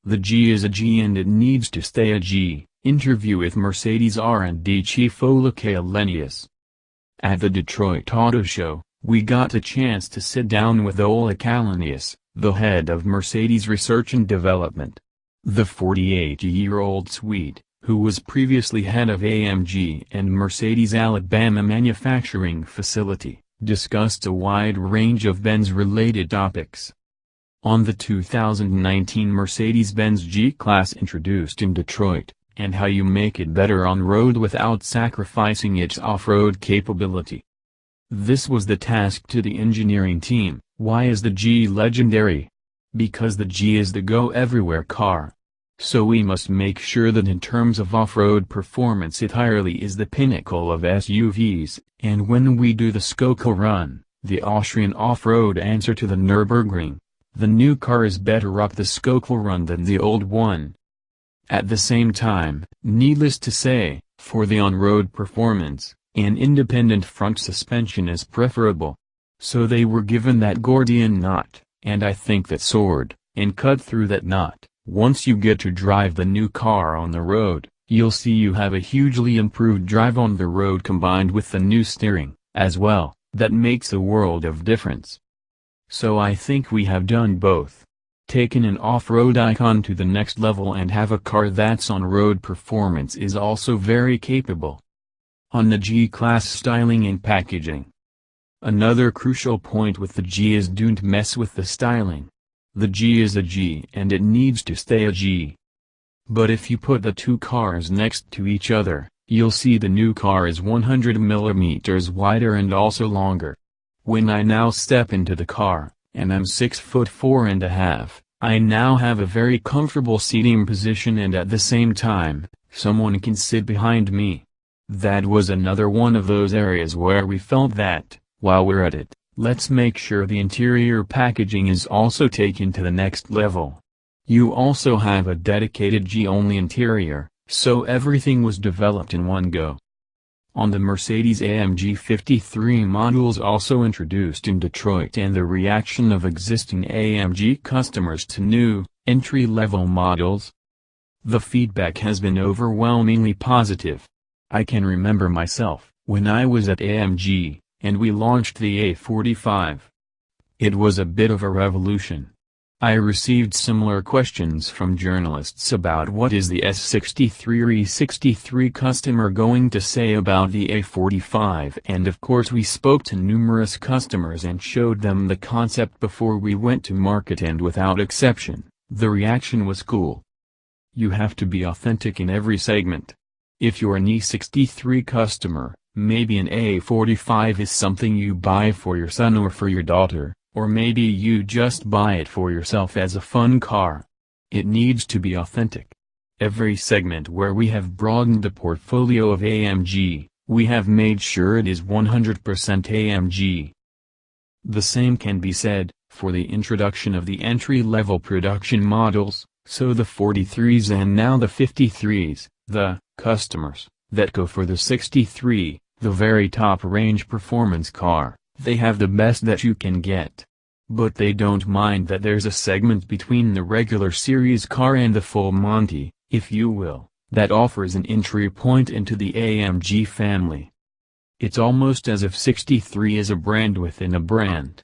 The G is a G and it needs to stay a G. Interview with Mercedes R&D chief Ola Kaellenius. At the Detroit Auto Show, we got a chance to sit down with Ola Kaellenius, the head of Mercedes Research and Development. The 48-year-old Swede, who was previously head of AMG and Mercedes Alabama manufacturing facility, discussed a wide range of Benz-related topics. On the 2019 Mercedes-Benz G-Class introduced in Detroit, and how you make it better on road without sacrificing its off-road capability. This was the task to the engineering team. Why is the G legendary? Because the G is the go-everywhere car. So we must make sure that in terms of off-road performance it ireally is the pinnacle of SUVs, and when we do the Schöckl run, the Austrian off-road answer to the Nürburgring, the new car is better up the Schöckl run than the old one. At the same time, needless to say, for the on-road performance, an independent front suspension is preferable. So they were given that Gordian knot, and I think that soared, and cut through that knot. Once you get to drive the new car on the road, you'll see you have a hugely improved drive on the road combined with the new steering, as well, that makes a world of difference. So I think we have done both. Taken an off-road icon to the next level and have a car that's on-road performance is also very capable. On the G-Class styling and packaging. Another crucial point with the G is don't mess with the styling. The G is a G and it needs to stay a G. But if you put the two cars next to each other, you'll see the new car is 100 mm wider and also longer. When I now step into the car, and I'm 6'4½", I now have a very comfortable seating position and at the same time, someone can sit behind me. That was another one of those areas where we felt that, while we're at it, let's make sure the interior packaging is also taken to the next level. You also have a dedicated G-only interior, so everything was developed in one go. On the Mercedes AMG 53 models also introduced in Detroit and the reaction of existing AMG customers to new, entry-level models. The feedback has been overwhelmingly positive. I can remember myself, when I was at AMG, and we launched the A45. It was a bit of a revolution. I received similar questions from journalists about what is the S63 or E63 customer going to say about the A45, and of course we spoke to numerous customers and showed them the concept before we went to market, and without exception, the reaction was cool. You have to be authentic in every segment. If you're an E63 customer, maybe an A45 is something you buy for your son or for your daughter. Or maybe you just buy it for yourself as a fun car. It needs to be authentic. Every segment where we have broadened the portfolio of AMG, we have made sure it is 100% AMG. The same can be said, for the introduction of the entry-level production models, so the 43s and now the 53s, the customers that go for the 63, the very top-range performance car. They have the best that you can get. But they don't mind that there's a segment between the regular series car and the full Monty, if you will, that offers an entry point into the AMG family. It's almost as if 63 is a brand within a brand.